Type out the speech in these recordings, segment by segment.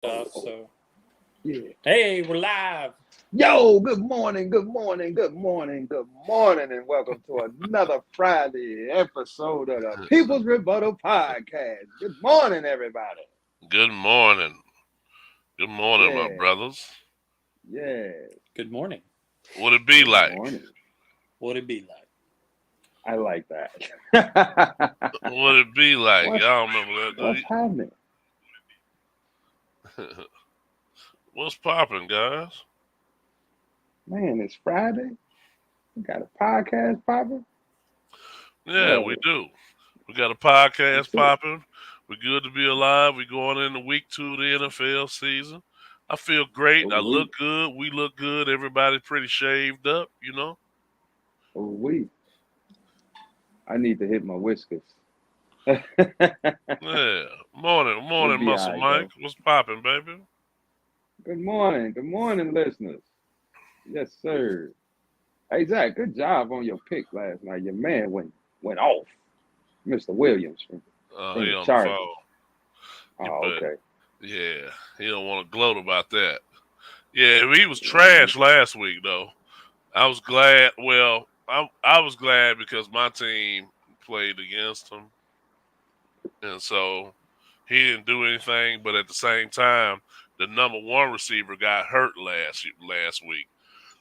stuff. So, Yeah. hey, we're live. Yo, good morning, good morning, good morning, good morning, and welcome to another Friday episode of the People's Rebuttal Podcast. Good morning, everybody. Good morning. Good morning, my Yeah, brothers. yeah. Good morning. What it be Good like? morning. What it be like? I like that. What it be like? what's Y'all remember that, what's happening? do you? What's popping, guys? Man, it's Friday. We got a podcast popping. Yeah, we Yo, do. We got a podcast what's it? popping. We're good to be alive. We're going into week 2 of the NFL season. I feel great. Oh, I look we, good. We look good. Everybody's pretty shaved up. oh, we. I need to hit my whiskers. Yeah. Morning, We'll morning, be all Muscle right, Mike. though. What's popping, baby? Good morning, listeners. Yes, sir. Hey, Zach, good job on your pick last night. Your man went off, Mr. Williams from He the on the Chargers. phone. You Oh, bet. okay. Yeah, he don't want to gloat about that. Yeah, he was Yeah. trash last week though. I was glad. Well, I was glad because my team played against him, and so he didn't do anything. But at the same time, the number one receiver got hurt last week,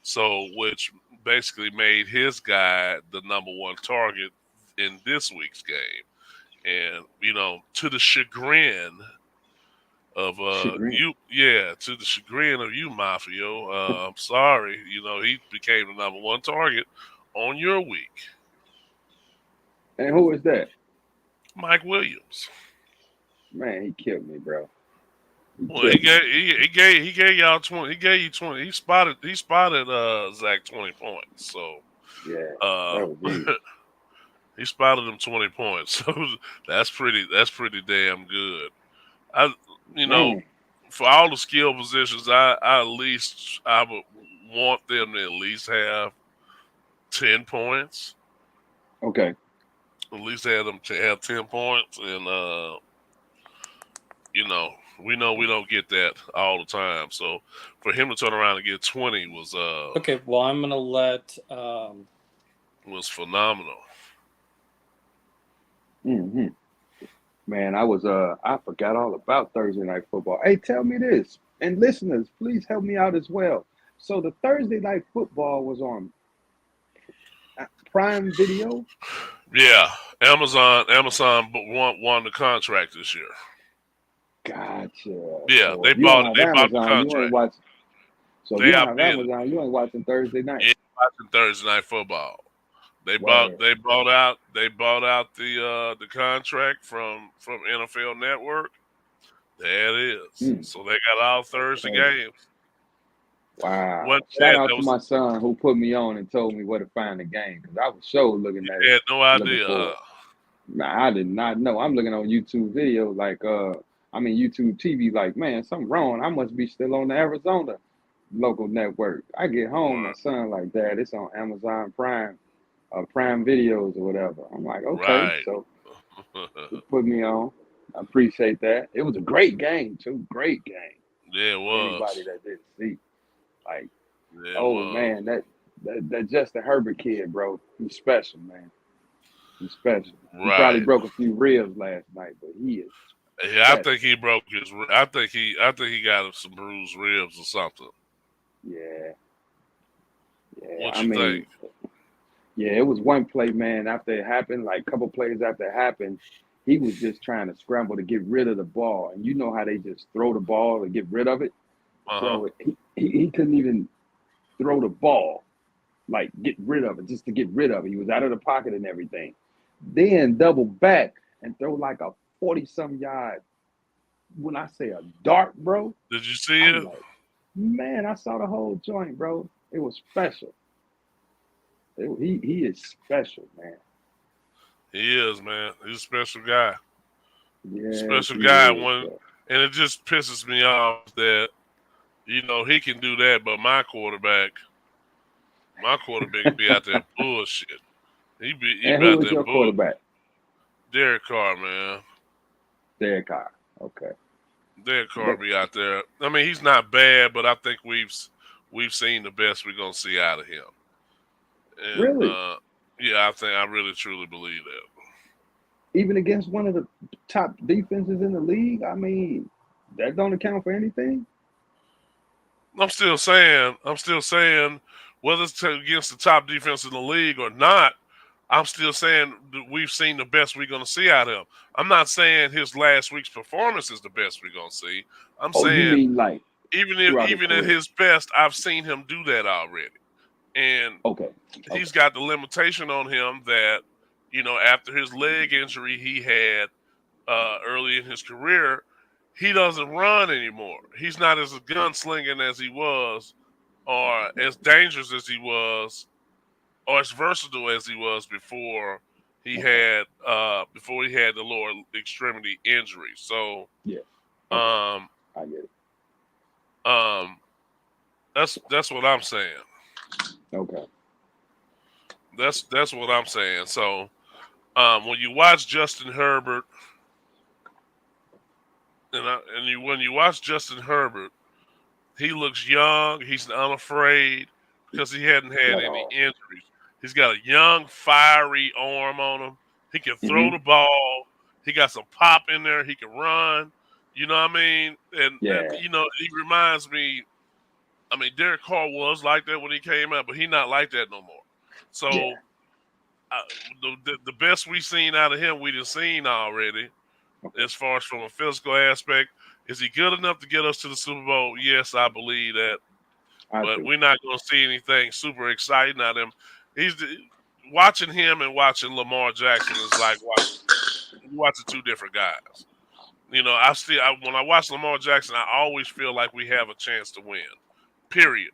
so which basically made his guy the number one target in this week's game. And to the chagrin of Chagrin. to the chagrin of you, Mafia. I'm sorry, he became the number one target on your week. And who is that? Mike Williams. Man, he killed me, bro. He Well, he killed me. gave he gave y'all 20. He gave you 20. He spotted Zach 20 points. So Yeah, uh that was easy. he spotted him 20 points. So that's pretty damn good. I you know Man, for all the skill positions, I would want them to at least have 10 points. okay. At least have them to have 10 points, and you know we know we don't get that all the time. So for him to turn around and get 20 Okay, well, I'm gonna let was phenomenal. hmm Man, I forgot all about Thursday night football. Hey, tell me this, and listeners, please help me out as well. So the Thursday night football was on Prime Video. Yeah, Amazon won the contract this year. Gotcha. Yeah, So they if you don't bought have they bought the Amazon, you ain't contract. watching. So if you They don't have outbid it. Amazon, you ain't watching Thursday night. Yeah, watching Thursday night football. They bought Word. they bought out they bought out the contract from NFL Network. There it is. Mm, So they got all Thursday okay. games. What Wow. Shout that out that to was my son who put me on and told me where to find the game because I was sure looking at you it, had no looking idea, for huh? it. Nah, I did not know. I'm looking on YouTube videos YouTube TV like, man, something wrong. I must be still on the Arizona local network. I get home, my Right. son like, Dad, it's on Amazon Prime, Prime Videos or whatever. I'm like, okay. Right. So he put me on. I appreciate that. It was a great game too. Great game. Yeah, it Anybody was. that didn't see, like, Yeah, it oh was. man, that Justin Herbert kid, bro, he's special, man. He's special. He probably Right. broke a few ribs last night, but he is Yeah, I think special. he broke his. I think he got some bruised ribs or something. Yeah, yeah. What I you think? mean, yeah, it was one play, man. After it happened, like a couple plays after it happened, he was just trying to scramble to get rid of the ball, and you know how they just throw the ball to get rid of it. Uh huh. So he couldn't even throw the ball, like get rid of it, just to get rid of it. He was out of the pocket and everything. Then double back and throw like a 40 some yard. When I say a dart, bro, Did you see I'm it? like, man, I saw the whole joint, bro. It was special. He is special, man. He is, man. He's a special guy. Yes, Special he guy. is, When bro. and it just pisses me off that he can do that, but my quarterback be out there bullshit. He And be who out is there your bull. quarterback? Derek Carr, man. Derek Carr. Okay. Derek Carr be out there. I mean, he's not bad, but I think we've seen the best we're gonna see out of him. And Really? yeah, I really truly believe that. Even against one of the top defenses in the league? I mean, that don't account for anything? I'm still saying, whether it's against the top defense in the league or not, I'm still saying that we've seen the best we're going to see out of him. I'm not saying his last week's performance is the best we're going to see. I'm Oh, you saying mean like throughout his even at career? his best, I've seen him do that already. And Okay. he's got the limitation on him that, after his leg injury he had early in his career, he doesn't run anymore. He's not as gunslinging as he was, or as dangerous as he was, or as versatile as he was before he had the lower extremity injury. So, Yeah. Okay. um, I get it. that's what I'm saying. Okay. That's what I'm saying. So, when you watch Justin Herbert, when you watch Justin Herbert, he looks young. He's unafraid because he hadn't had At any all. injuries. He's got a young, fiery arm on him. He can throw Mm-hmm. the ball. He got some pop in there. He can run. You know what I mean? And Yeah. he reminds me. I mean, Derek Carr was like that when he came out, but he's not like that no more. So, Yeah. The best we've seen out of him, we've seen already. Okay. As far as from a physical aspect, is he good enough to get us to the Super Bowl? Yes, I believe that. But we're not going to see anything super exciting out of him. Watching him and watching Lamar Jackson is like watching two different guys. When I watch Lamar Jackson, I always feel like we have a chance to win. Period.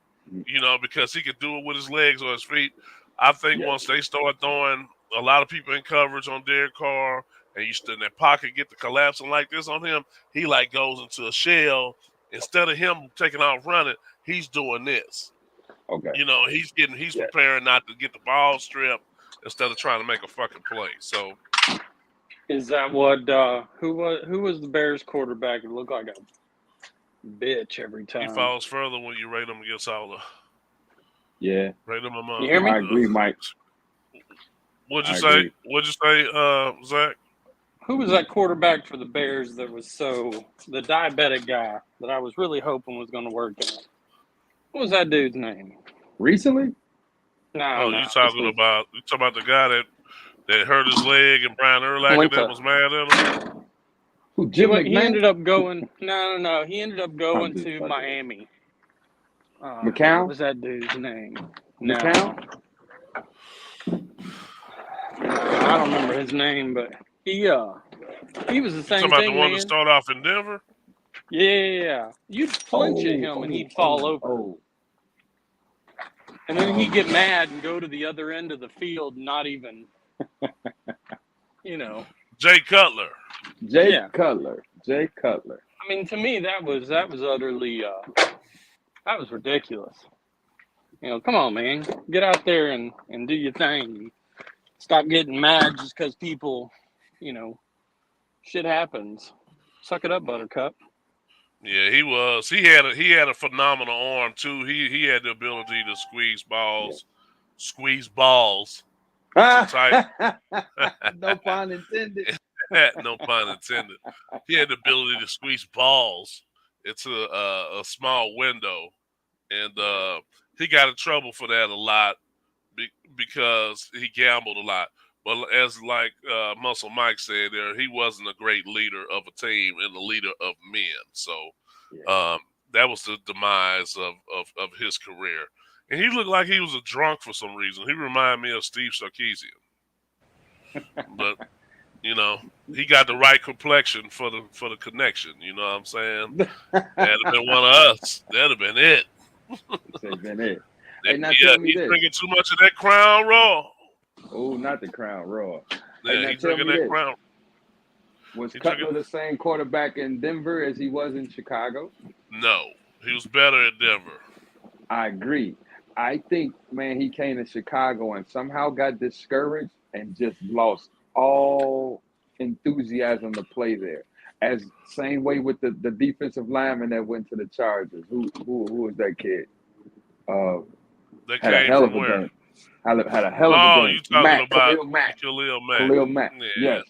Because he can do it with his legs or his feet. I think once they start throwing a lot of people in coverage on Derek Carr, and you stood in that pocket, get the collapsing like this on him, he like goes into a shell. Instead of him taking off running, he's doing this. Okay. He's preparing not to get the ball stripped instead of trying to make a fucking play. So, is that what? Who was the Bears quarterback? It looked like a bitch every time. He falls further when you rate him against all the. Yeah. Rate him among. You hear me? I agree, Mike. What'd you say? What'd you say, Zach? Who was that quarterback for the Bears that was the diabetic guy that I was really hoping was going to work out? What was that dude's name? Recently? No. You talking about the guy that hurt his leg and Brian Urlacher that was mad at him? Who, Jim McMahon? He ended up going. No. He ended up going to Miami. McCown? What was that dude's name? McCown? I don't remember his name, but he was the same talking about thing, the one man. that started off in Denver? Yeah. You'd flinch at him and he'd fall over. And then he'd get mad and go to the other end of the field, not even, Jay Cutler. Jay Cutler. I mean, to me, that was utterly, that was ridiculous. Come on, man. Get out there and do your thing. Stop getting mad just because people, shit happens. Suck it up, Buttercup. Yeah, he was. He had a phenomenal arm too. He had the ability to squeeze balls. Tight. No pun intended. No pun intended. He had the ability to squeeze balls into a small window, and he got in trouble for that a lot because he gambled a lot. But as Muscle Mike said there, he wasn't a great leader of a team and a leader of men. So that was the demise of his career. And he looked like he was a drunk for some reason. He reminded me of Steve Sarkisian. But, he got the right complexion for the connection. You know what I'm saying? That'd have been one of us. That'd have been it. That'd been it. Hey, he's drinking too much of that Crown Royal. Oh, not the Crown Royal. Yeah, he's drinking that Crown. Was Cutler the same quarterback in Denver as he was in Chicago? No, he was better at Denver. I agree. I think, man, he came to Chicago and somehow got discouraged and just lost all enthusiasm to play there. as same way with the defensive lineman that went to the Chargers. Who was that kid? They Had a came hell from of a where? game. Had a hell of a Oh, game. you talking about Khalil Mack. Khalil Mack? Khalil Mack. Yeah. Yes.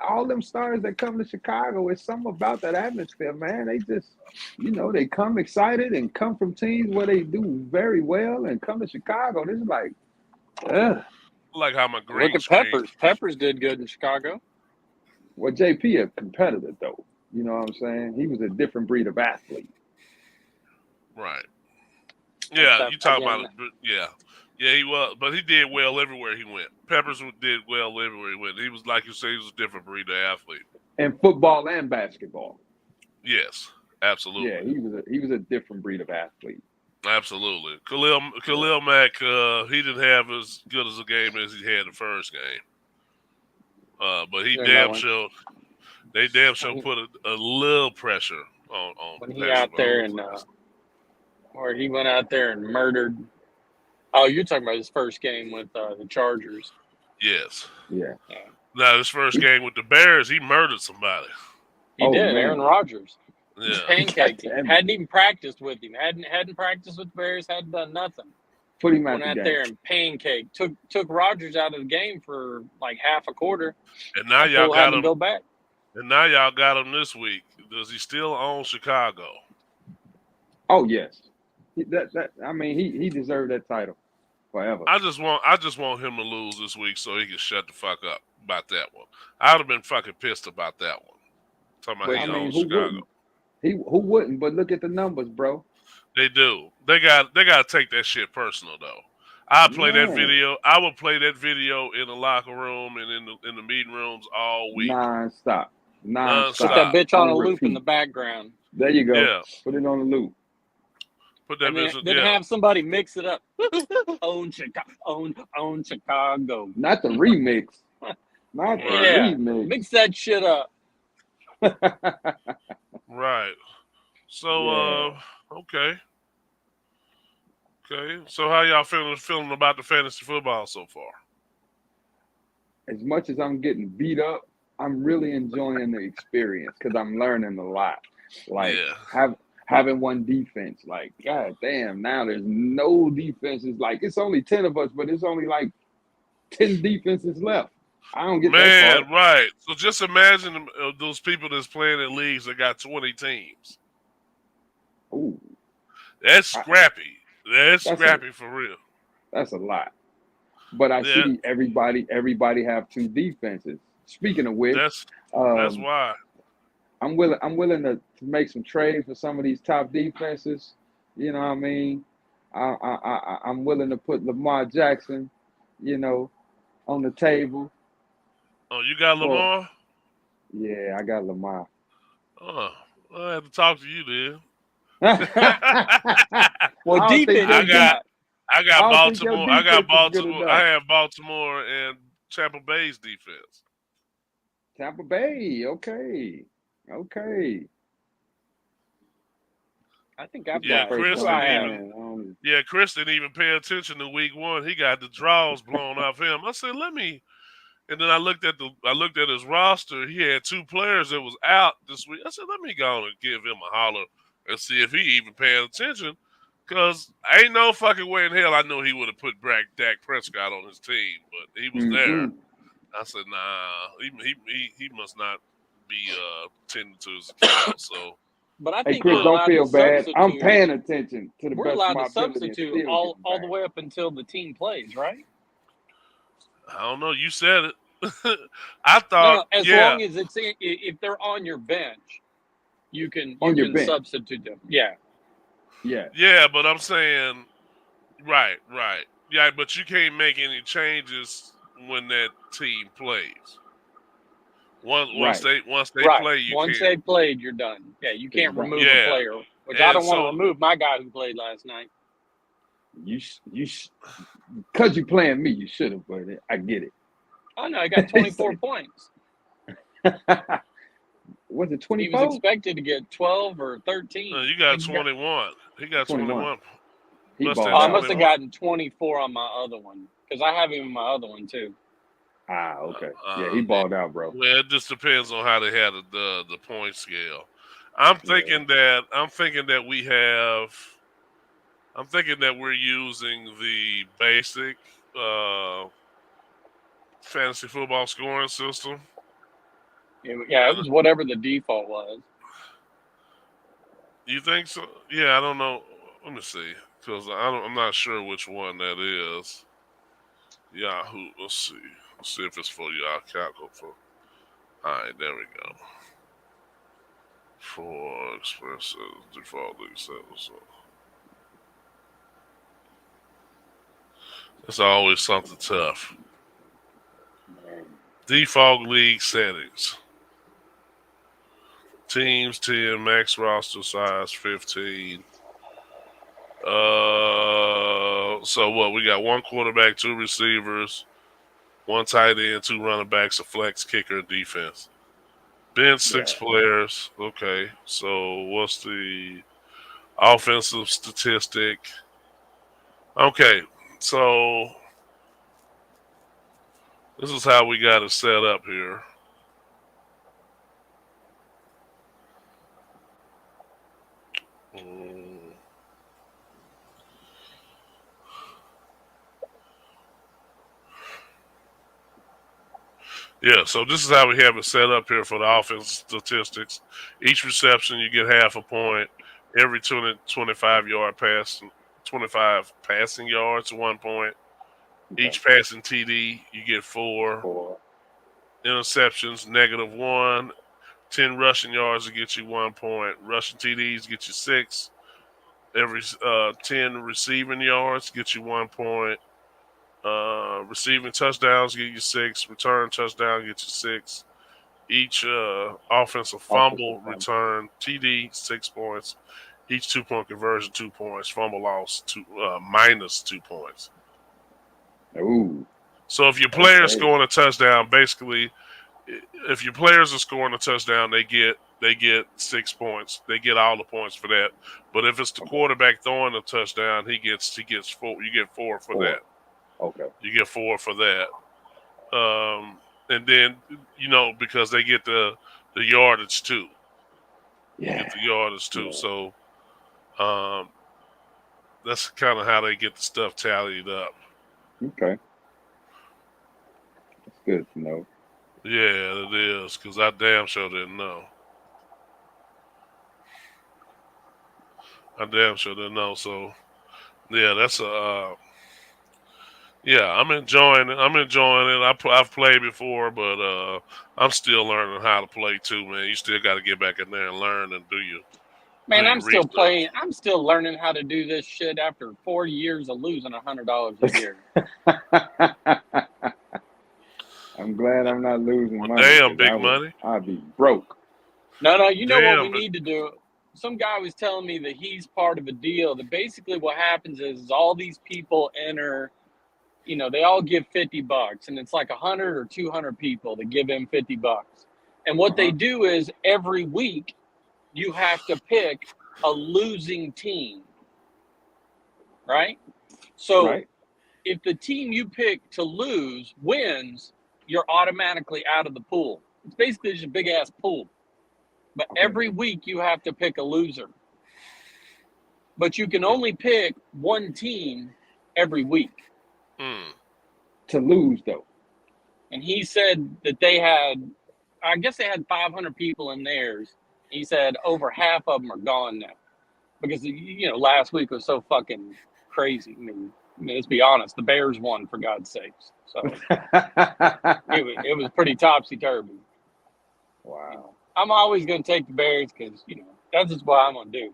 All them stars that come to Chicago, it's something about that atmosphere, man. They just, they come excited and come from teams where they do very well and come to Chicago. This is like, ugh. Like how my green Look at screen. Peppers. Peppers did good in Chicago. Well, JP a competitor though. You know what I'm saying? He was a different breed of athlete. Right. Yeah, That- you talking again, about it? Yeah. Yeah, he was, but he did well everywhere he went. Peppers did well everywhere he went. He was, like you say, he was a different breed of athlete. And football and basketball. Yes, absolutely. Yeah, he was a different breed of athlete. Absolutely. Khalil Mack, he didn't have as good as a game as he had the first game. But he they damn sure put a little pressure on when he Patrick out there Mahomes. and or he went out there and murdered. Oh, you're talking about his first game with the Chargers. Yes. Yeah. Now, his first game with the Bears, he murdered somebody. He did, man. Aaron Rodgers. Yeah. Pancaked him. Hadn't even practiced with him. Hadn't practiced with the Bears. Hadn't done nothing. Put him out Went the out game. there and pancake. Took Rodgers out of the game for like half a quarter. And now y'all Still got had to him. go back. And now y'all got him this week. Does he still own Chicago? Oh yes. He deserved that title forever. I just want him to lose this week so he can shut the fuck up about that one. I'd have been fucking pissed about that one. Talking about he owns Chicago. Who wouldn't? But look at the numbers, bro. They do. They got to take that shit personal though. I play that video. I would play that video in the locker room and in the meeting rooms all week. Non-stop. Put that bitch on a loop in the background. There you go. Yeah. Put it on the loop. Put that bitch. Then have somebody mix it up. Own Chicago. Not the remix. Not the remix. Mix that shit up. Right. So okay. So how y'all feeling about the fantasy football so far? As much as I'm getting beat up, I'm really enjoying the experience because I'm learning a lot. Like having one defense, like god damn, now there's no defenses. Like it's only 10 of us, but it's only like 10 defenses left. I don't get that part. Right. So just imagine those people that's playing in leagues that got 20 teams. Ooh, that's scrappy. That's scrappy for real. That's a lot. But I see everybody have 2 defenses. Speaking of which, that's why I'm willing to make some trades for some of these top defenses. You know what I mean? I'm willing to put Lamar Jackson, on the table. Oh, you got Lamar? Yeah, I got Lamar. Oh, I have to talk to you then. Well, defense. I got Baltimore. I got Baltimore. I have Baltimore and Tampa Bay's defense. Tampa Bay, okay. I think I've got Chris. Chris didn't even pay attention to week 1. He got the draws blown off him. I said, and then I looked at his roster. He had 2 players that was out this week. I said, let me go and give him a holler and see if he even paying attention. Because ain't no fucking way in hell I know he would have put Dak Prescott on his team, but he was there. I said, nah, he must not be tending to his account. So, but I think Chris, don't feel bad. I'm paying attention to the we're best allowed of my to substitute all the way up until the team plays, right? I don't know. You said it. I thought as long as it's if they're on your bench, you can substitute them. Yeah. Yeah, but I'm saying, right. Yeah, but you can't make any changes when that team plays. Once they play, you once can't. they played, you're done. Yeah, you can't remove a player, which I don't want to remove my guy who played last night. You because you playing me, you should have, but I get it. Oh no, I got 24 points. Was it 24? He was expected to get 12 or 13. No, you got 21. He got 21. I must have gotten 24 on my other one because I have him in my other one too. Okay. Yeah, he balled out, bro. Well, it just depends on how they had the point scale. I'm thinking that we have. I'm thinking that we're using the basic fantasy football scoring system. Yeah, it was whatever the default was. You think so? Yeah, I don't know. Let me see, because I'm not sure which one that is. Yahoo. Let's see. Let's see if it's for Yahoo calculator. All right, there we go. For expenses, default league settings. It's always something tough. Default league settings. Teams 10, max roster size 15. So what? We got one quarterback, two receivers, one tight end, two running backs, a flex kicker, defense. Bench 6 players. Okay. So what's the offensive statistic? Okay. So this is how we got it set up here. Yeah, so this is how we have it set up here for the offense statistics. Each reception, you get half a point. Every 25 yard pass, 25 passing yards, 1 point. Okay. Each passing TD, you get 4. Interceptions, -1. 10 rushing yards to get you 1 point. Rushing TDs get you 6. Every 10 receiving yards get you 1 point. Receiving touchdowns get you 6. Return touchdown get you 6. Each offensive fumble return TD 6 points. Each 2-point conversion 2 points. Fumble loss minus 2 points. Ooh. So if your player's scoring a touchdown, basically, if your players are scoring a touchdown, they get 6 points. They get all the points for that. But if it's the quarterback throwing a touchdown, he gets 4. You get 4 for that. Okay. You get 4 for that. And then because they get the yardage too. Yeah. Get the yardage too. So that's kind of how they get the stuff tallied up. Okay. That's good to know. Yeah, it is, because I damn sure didn't know. So, yeah, that's I'm enjoying it. I've played before, but I'm still learning how to play too, man. You still got to get back in there and learn and do your Man, I'm still research. playing. I'm still learning how to do this shit after 4 years of losing $100 a year. I'm glad I'm not losing money. Damn, big money. I'd be broke. No, you know what we need to do? Some guy was telling me that he's part of a deal that basically what happens is all these people enter, they all give $50, and it's like 100 or 200 people that give him $50. And what they do is every week you have to pick a losing team, right? So if the team you pick to lose wins, you're automatically out of the pool. It's basically just a big ass pool. But every week you have to pick a loser. But you can only pick one team every week. To lose, though. And he said that they had 500 people in theirs. He said over half of them are gone now. Because, last week was so fucking crazy. I mean, let's be honest. The Bears won, for God's sakes. So it was pretty topsy-turvy. Wow. I'm always going to take the Bears because, that's just what I'm going to do.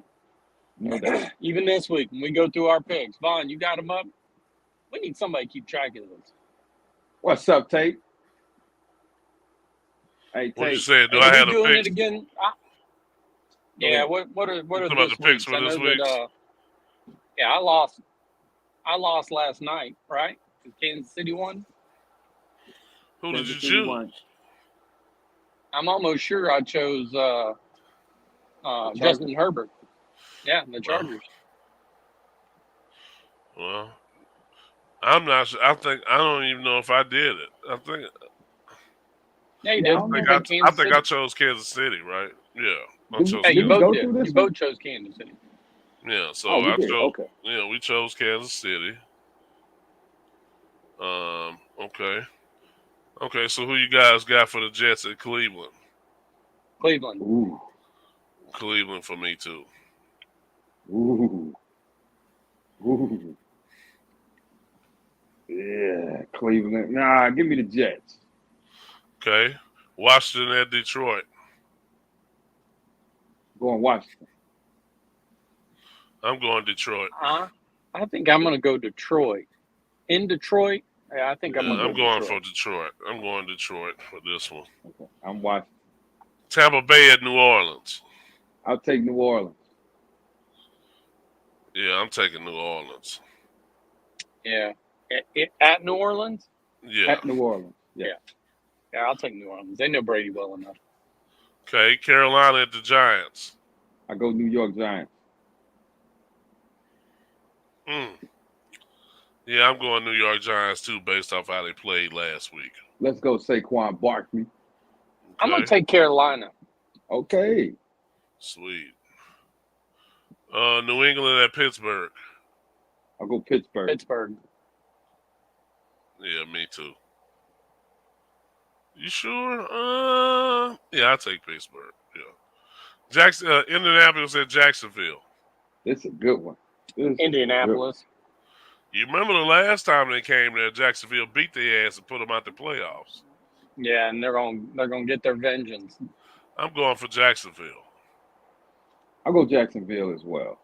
No doubt. Even this week, when we go through our picks, Vaughn, you got them up? We need somebody to keep track of this. What's up, Tate? Hey, Tate. What you said? Do I have the doing picks? it again? Yeah. What are the picks for this week? I lost. I lost last night, right? Kansas City won. Who did you choose? I'm almost sure I chose Justin Herbert. Yeah, the Chargers. Well, I'm not sure. I don't even know if I did it. Yeah, you Yeah, I did. don't You know. picked I Kansas think I City. chose Kansas City, right? Yeah, I Did we, chose Yeah, you did we Kansas both go City. did. through You this one? both chose Kansas City. Yeah, so Oh, we I did. chose. Okay. Yeah, we chose Kansas City. Okay. Okay, so who you guys got for the Jets at Cleveland? Cleveland. Ooh, Cleveland for me too. ooh, ooh. Yeah, Cleveland. Nah, give me the Jets. Okay. Washington at Detroit. Go and watch. I'm going Detroit. I think I'm gonna go Detroit. In Detroit, yeah, I think I'm Yeah, gonna go I'm going for Detroit. Detroit. I'm going Detroit for this one. Okay. I'm watching. Tampa Bay at New Orleans. I'll take New Orleans. Yeah, I'm taking New Orleans. Yeah, at New Orleans. Yeah. At New Orleans. Yeah. Yeah, I'll take New Orleans. They know Brady well enough. Okay, Carolina at the Giants. I go New York Giants. Mm. Yeah, I'm going New York Giants too, based off how they played last week. Let's go Saquon Barkley. I'm gonna Okay, take Carolina. Okay. sweet. New England at Pittsburgh. I'll go Pittsburgh. Pittsburgh. Yeah, me too. You sure? Yeah, I'll take Pittsburgh. Yeah. Indianapolis at Jacksonville. It's a good one. This is a good Indianapolis. You remember the last time they came there, Jacksonville beat their ass and put them out the playoffs. Yeah, and they're gonna get their vengeance. I'm going for Jacksonville. I'll go Jacksonville as well.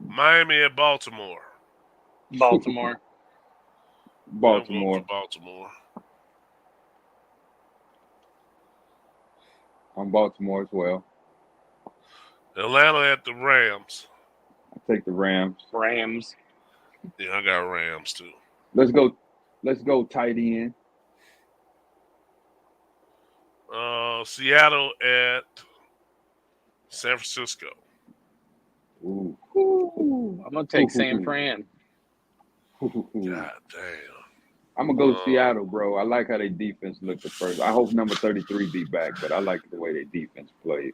Miami at Baltimore. Baltimore. I'm going Baltimore. for Baltimore. I'm Baltimore as well. Atlanta at the Rams. I'll take the Rams. Rams. Yeah, I got Rams too. Let's go. Let's go tight end. Seattle at San Francisco. Ooh. Ooh, I'm gonna take San Ooh. Fran. God damn. I'm gonna go Seattle, bro. I like how their defense looked at first. I hope number 33 be back, but I like the way their defense played.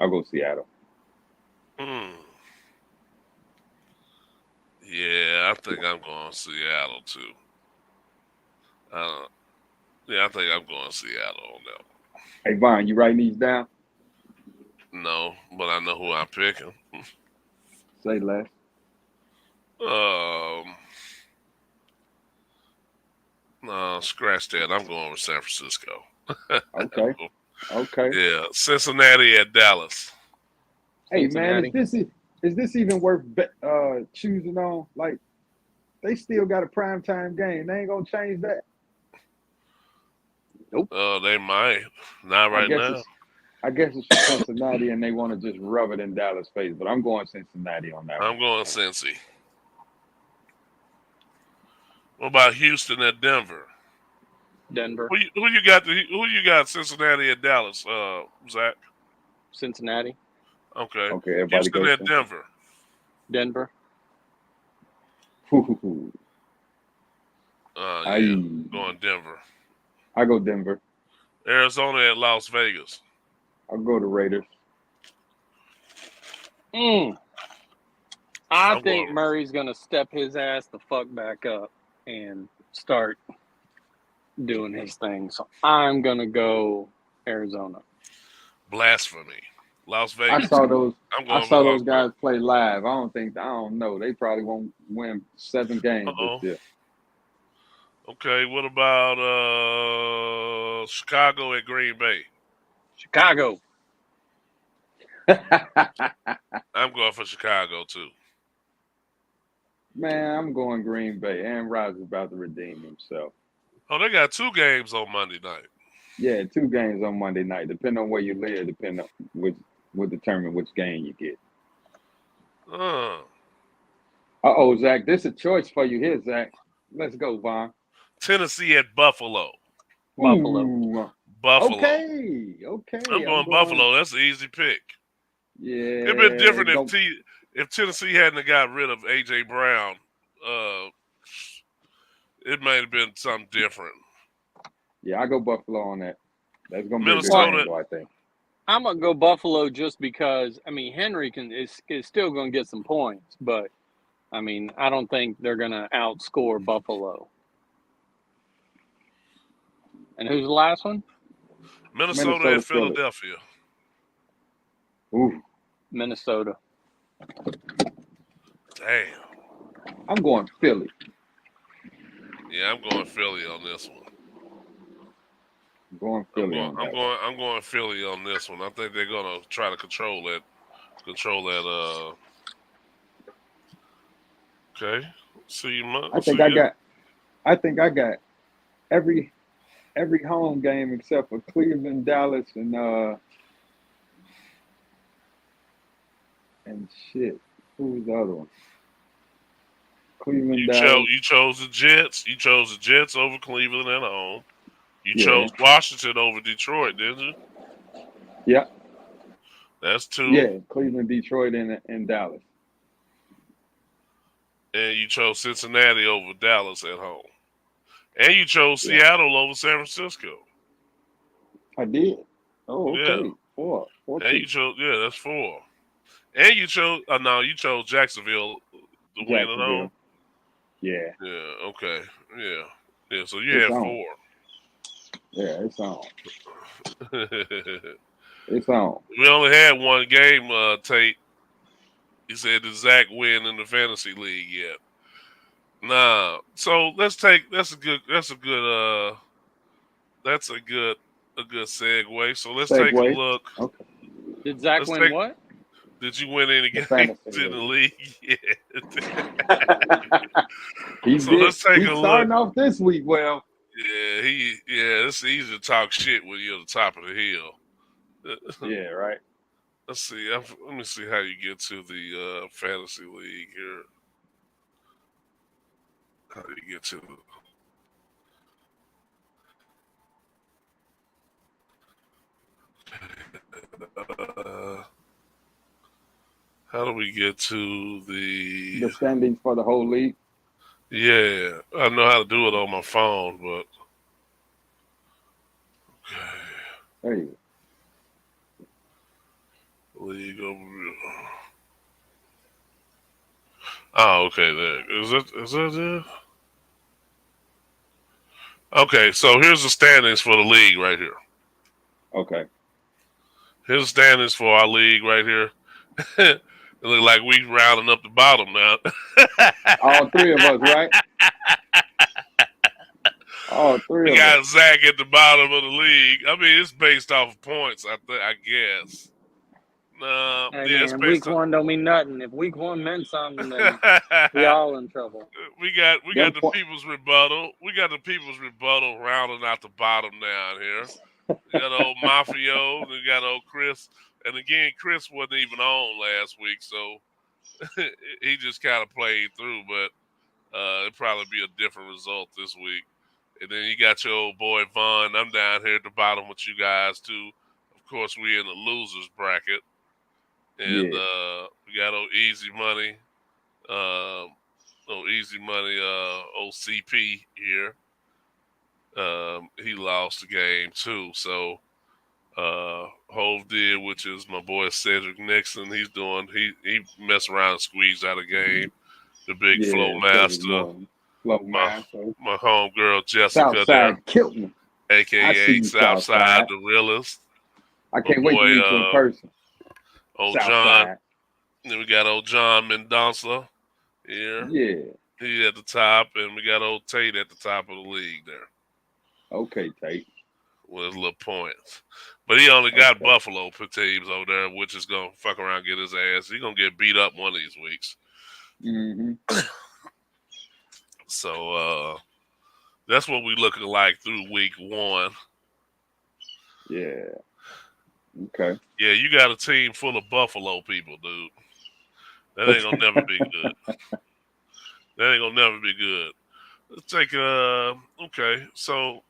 I'll go Seattle. Yeah, I think I'm going Seattle too. Yeah, I think I'm going Seattle on that one. Hey, Vaughn, you writing these down? No, but I know who I'm picking. Say less. No, scratch that. I'm going with San Francisco. Okay. Okay. Yeah, Cincinnati at Dallas. Hey, man, Cincinnati. is this even worth choosing on? Like, they still got a primetime game. They ain't gonna change that. They might. Not right now. I guess it's for Cincinnati, and they want to just rub it in Dallas' face. But I'm going Cincinnati on that one. I'm going Cincy. What about Houston at Denver? Denver. Who you got? Who you got? Cincinnati at Dallas? Zach. Cincinnati. Okay. Okay, everybody Houston goes at Denver. Denver. Yeah, going Denver. I go Denver. Arizona at Las Vegas. I'll go to Raiders. I think Murray's gonna step his ass the fuck back up and start doing his thing. So I'm gonna go Arizona. Blasphemy. Las Vegas. I saw those. I'm going I saw with those Las guys play live. I don't know. They probably won't win 7 games this year. Okay, what about Chicago at Green Bay? Chicago. I'm going for Chicago too. Man, I'm going Green Bay. Aaron Rodgers is about to redeem himself. Oh, they got 2 games on Monday night. Yeah, 2 games on Monday night. Depending on where you live, depending on which will determine which game you get. Uh-oh, Zach. This is a choice for you here, Zach. Let's go, Vaughn. Tennessee at Buffalo. Buffalo. Buffalo. Okay. I'm going Buffalo. That's an easy pick. Yeah. It'd been different if Tennessee hadn't got rid of A.J. Brown it may have been something different. Yeah, I go Buffalo on that. That's gonna be a good Minnesota. game, though, I think. I'm gonna go Buffalo just because Henry is still gonna get some points, but I don't think they're gonna outscore Buffalo. And who's the last one? Minnesota and Minnesota, Philly. Philadelphia. Ooh, Minnesota. Damn. I'm going Philly. Yeah, I'm going Philly on this one. I'm going Philly on that. I'm going Philly on this one. I think they're gonna try to control that. Okay. See you. I think I got every home game except for Cleveland, Dallas, and shit. Who was the other one? Cleveland, Dallas. You chose the Jets. You chose the Jets over Cleveland at home. You Yeah. chose Washington over Detroit, didn't you? Yeah. That's 2. Yeah, Cleveland, Detroit, and Dallas. And you chose Cincinnati over Dallas at home. And you chose Seattle over San Francisco. I did. Oh, okay. Yeah. 4. And you chose, that's 4. And you chose, you chose Jacksonville to win at home. Yeah. Yeah, okay. Yeah. Yeah, so you had 4. Yeah, it's on. It's on. We only had one game, Tate. He said, "Does Zach win in the fantasy league yet?" Nah. So that's a good segue. So let's take a look. Okay. Did Zach win what? Did you win any games in the league? Yeah. Let's take a look. Starting off this week well. Yeah, it's easy to talk shit when you're at the top of the hill. Yeah, right. Let's see. Let me see how you get to the fantasy league here. How do you get to how do we get to the standings for the whole league? Yeah, I know how to do it on my phone, but okay. There you go. League overview. Oh, okay. There is that there? Okay, so here's the standings for the league right here. Okay. Here's the standings for our league right here. It looks like we rounding up the bottom now. All 3 of us, right? All 3 we of us. got Zach at the bottom of the league. I mean, it's based off of points, I guess. Man, week 1 don't mean nothing. If week 1 meant something, then we all in trouble. We got the people's rebuttal. We got the people's rebuttal rounding out the bottom down here. We got old Mafio. We got old Chris. And again, Chris wasn't even on last week, so he just kind of played through. But it'll probably be a different result this week. And then you got your old boy Vaughn. I'm down here at the bottom with you guys too. Of course, we're in the losers bracket. And we got old Easy Money, old CP here. He lost the game too. So Hove did, which is my boy Cedric Nixon. He messed around and squeezed out a game. The big flow master. My homegirl Jessica Southside killed me. AKA Southside the realist. I can't wait to meet you in person. Old John. Then we got old John Mendonça here. Yeah. He at the top, and we got old Tate at the top of the league there. Okay, Tate. With his little points. But he only got Buffalo teams over there, which is going to fuck around and get his ass. He's going to get beat up one of these weeks. Mm-hmm. So that's what we looking like through week 1. Yeah. Okay. Yeah, you got a team full of Buffalo people, dude. That ain't gonna never be good. That ain't gonna never be good. Let's take okay. So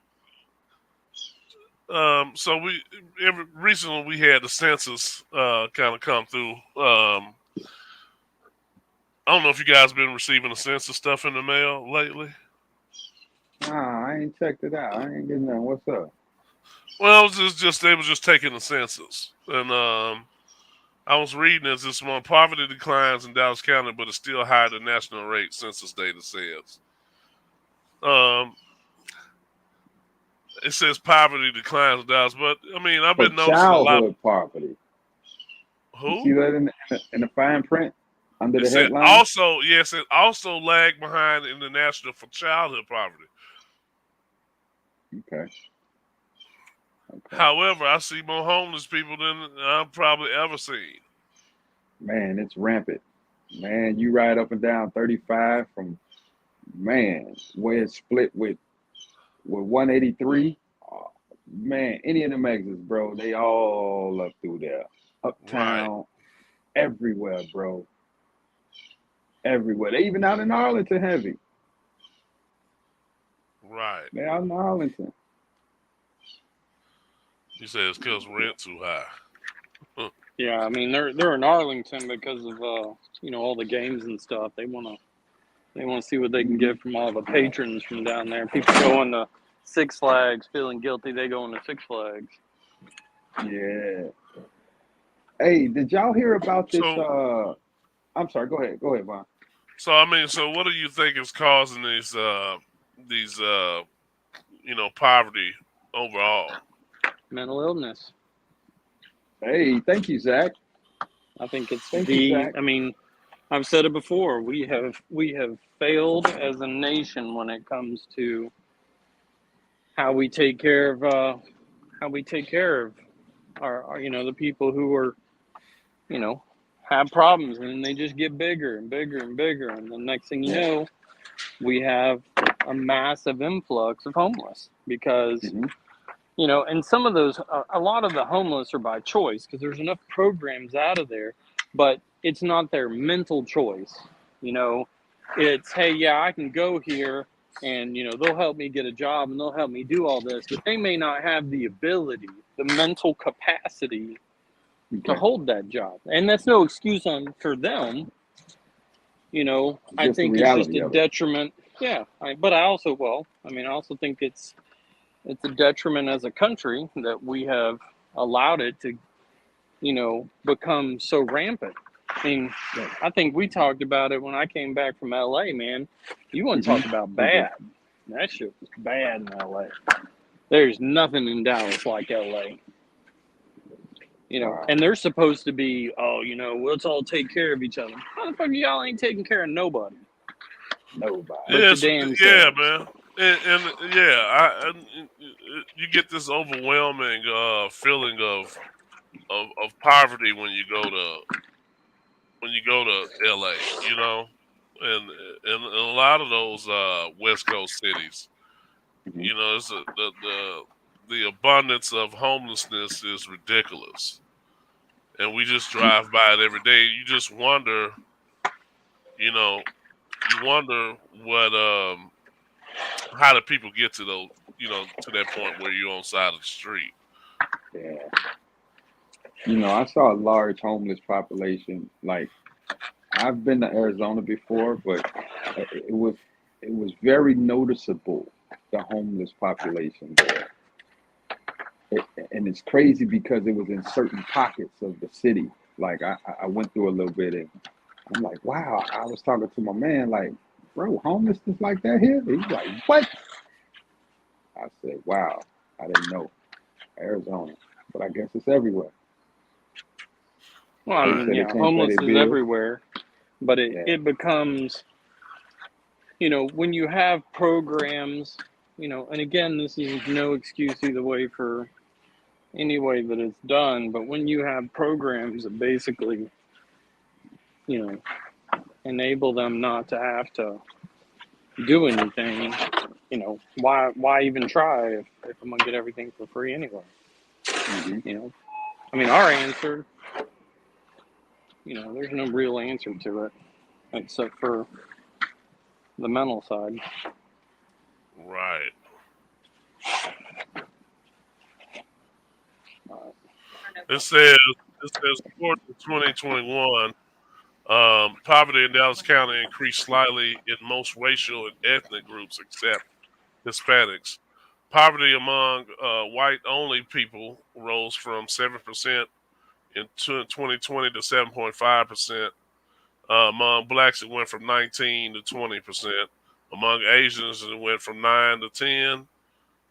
recently we had the census kind of come through. don't know if you guys been receiving the census stuff in the mail lately. Nah, I ain't checked it out. I ain't getting nothing. What's up? Well, it was just they was just taking the census, and I was reading this month poverty declines in Dallas County, but it's still higher than national rate. Census data says. Um, it says poverty declines in Dallas, but I mean I've For been noticing a lot. childhood poverty. You see Who? that in the fine print under It the said headline? also yes, it also lagged behind in the national for childhood poverty. Okay. Okay. However, I see more homeless people than I've probably ever seen. Man, it's rampant. Man, you ride up and down 35 from where it's split with 183. Man, any of them exits, bro, they all up through there. Right, Uptown, everywhere, bro. Everywhere. They even out in Arlington heavy. right. They out in Arlington. You say it's because rent too high. Yeah, I mean they're in Arlington because of all the games and stuff. They want to see what they can Mhm. get from all the patrons from down there. People going to Six Flags feeling guilty. They going to Six Flags. Yeah. Hey, did y'all hear about this? So, I'm sorry. Go ahead. Go ahead, Vaughn. I mean, so what do you think is causing these poverty overall? Mental illness. Hey, thank you, Zach. I think it's Thank you, Zach. I mean, I've said it before. We have failed as a nation when it comes to how we take care of our the people who are have problems, and they just get bigger and bigger and bigger, and the next thing you know, we have a massive influx of homeless because Hmm. and some of those, a lot of the homeless are by choice because there's enough programs out of there, but it's not their mental choice. You know, it's, hey, yeah, I can go here and, they'll help me get a job and they'll help me do all this, but they may not have the ability, the mental capacity to Okay. hold that job. And that's no excuse for them. I Just the think it's just reality a of it. detriment. Yeah. But I also, I also think it's a detriment as a country that we have allowed it to, become so rampant. I mean, Right. I think we talked about it when I came back from LA, man. You want to Hmm. talk about bad. That shit was bad in LA. There's nothing in Dallas like LA. Wow. And they're supposed to be, let's all take care of each other. Motherfucker, y'all ain't taking care of nobody Nobody. but your Yes, damn yeah, selves. man, and yeah, you get this overwhelming feeling of poverty when you go to LA, and a lot of those West Coast cities, Hmm. it's the abundance of homelessness is ridiculous, and we just drive by it every day. You just wonder, you know, you wonder what how do people get to those, to that point where you're on side of the street. Yeah. I saw a large homeless population. Like, I've been to Arizona before, but it was very noticeable, the homeless population there. And it's crazy because it was in certain pockets of the city. Like, I went through a little bit, and I'm like, wow. I was talking to my man, like, bro, homelessness like that here? He's like, what? I said, wow, I didn't know. Arizona. But I guess it's everywhere. Well, I They Right. mean, say they yeah, can't pay homeless their is bills. everywhere, but it, Yeah. it becomes, when you have programs, and again, this is no excuse either way for any way that it's done, but when you have programs that basically, you know, enable them not to have to do anything, why even try if I'm gonna get everything for free anyway? Hmm. You know, I mean, our answer, there's no real answer to it except for the mental side. Right. Uh, It says according to 2021, Poverty in Dallas County increased slightly in most racial and ethnic groups except Hispanics. Poverty among white-only people rose from 7% in 2020 to 7.5%. Among blacks, it went from 19 to 20%. Among Asians, it went from 9 to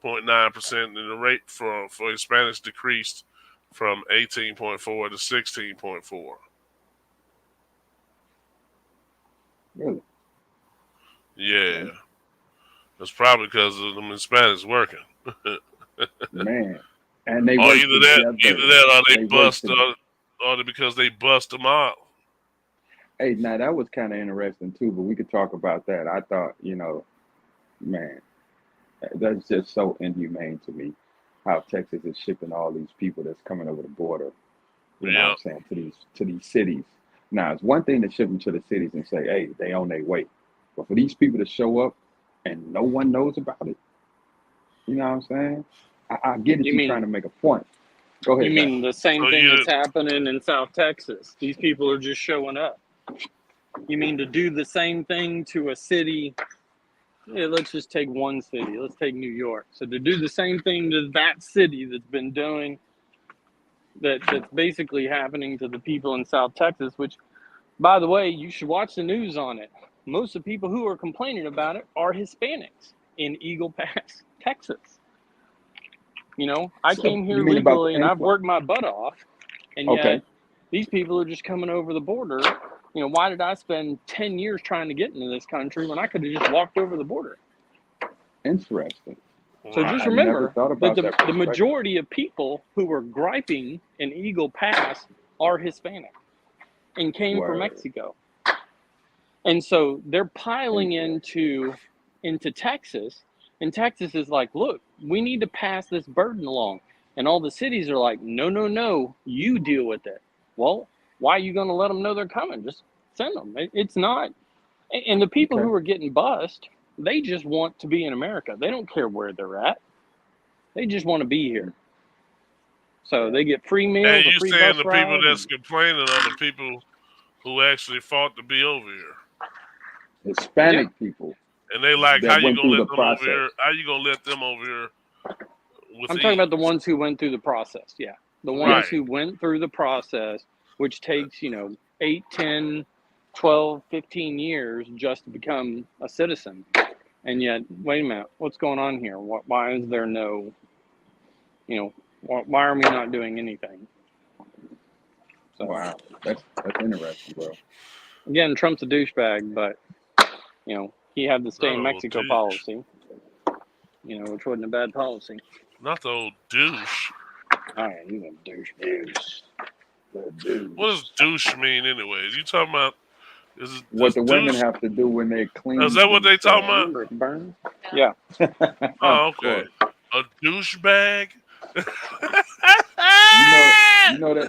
10.9%, and the rate for Hispanics decreased from 18.4 to 16.4. Really? Yeah, that's probably because of them Hispanics working. Man. And they Or work either together. that, or they They work bust, together. or because they bust them out. Hey, now that was kind of interesting too, but we could talk about that. I thought, man, that's just so inhumane to me how Texas is shipping all these people that's coming over the border, you know what Yeah, I'm saying, to these cities. Now, it's one thing to ship them to the cities and say, hey, they on their way. But for these people to show up and no one knows about it, you know what I'm saying? I get it, You you trying mean to make a point. Go you ahead, Zach. mean the same so thing you that's happening in South Texas? These people are just showing up. You mean to do the same thing to a city? Yeah, let's just take one city. Let's take New York. So to do the same thing to that city that's been doing that's basically happening to the people in South Texas, which, by the way, you should watch the news on it. Most of the people who are complaining about it are Hispanics in Eagle Pass, Texas. I So, came you here mean about legally the and I've influx? worked my butt off, and Okay, yet these people are just coming over the border. Why did I spend 10 years trying to get into this country when I could have just walked over the border? interesting. So just right? I never remember thought that about that the perspective. majority of people who are griping in Eagle Pass are Hispanic and came from Word. Mexico. And so they're piling Interesting. into Texas, and Texas is like, look, we need to pass this burden along. And all the cities are like, no, no, no, you deal with it. Well, why are you going to let them know they're coming? Just send them. It's not. And the people Okay. who are getting bussed, they just want to be in America. They don't care where they're at. They just want to be here. So Yeah. they get free And meals, a you free saying bus the people ride. that's And complaining are the people who actually fought to be over here, yeah, Hispanic people and they like, how that you went gonna through let the them over process. here? How you gonna let them over here with I'm talking about the ease? ones who went through the process. Yeah. The Yes. ones Right. who went through the process, which takes, 8, 10, 12, 15 years just to become a citizen. And yet, wait a minute, what's going on here? Why is there no, why are we not doing anything? So, Wow. That's interesting, bro. again, Trump's a douchebag, but, he had the stay Not in old Mexico douche. policy, which wasn't a bad policy. Not the old douche. All right, he's a douche. The What does dudes. douche mean, anyways? You talking about What is the women douche? have to do when they Is clean that what they talking themselves. about? Remember it burns? Yeah. Of Oh, okay. course. A douchebag. That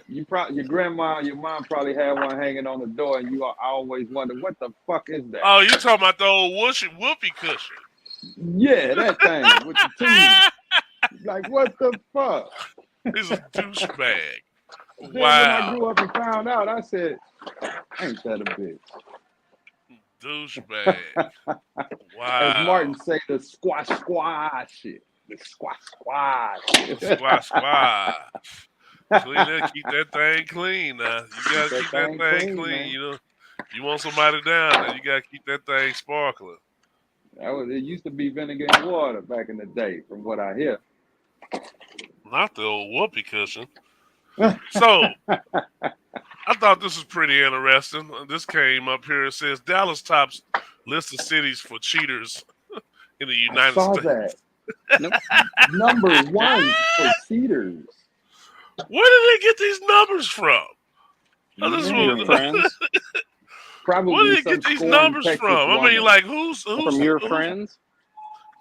your grandma, your mom probably had one hanging on the door, and I always wonder what the fuck is that? Oh, you talking about the old whoopee cushion? Yeah, that thing with the tube. Like what the fuck? He's a douchebag. Then when I Wow, grew up and found out, I said, "Ain't that a bitch?" douchebag. As Wow. Martin say, the squash shit. The squash. Squash. Clean that. Keep that thing clean. Now you Keep gotta that keep that thing thing clean, clean. man. You want somebody down there, you gotta keep that thing sparkling. It used to be vinegar and water back in the day, from what I hear. Not the old whoopee cushion. So I thought this was pretty interesting. This came up here. It says Dallas tops list of cities for cheaters in the I United saw States. that. Nope. Number one for cheaters. Where did they get these numbers from? Oh, this Your Man, friends? where probably did they some get these scorned numbers Texas from? I mean, woman. like who's From your friends?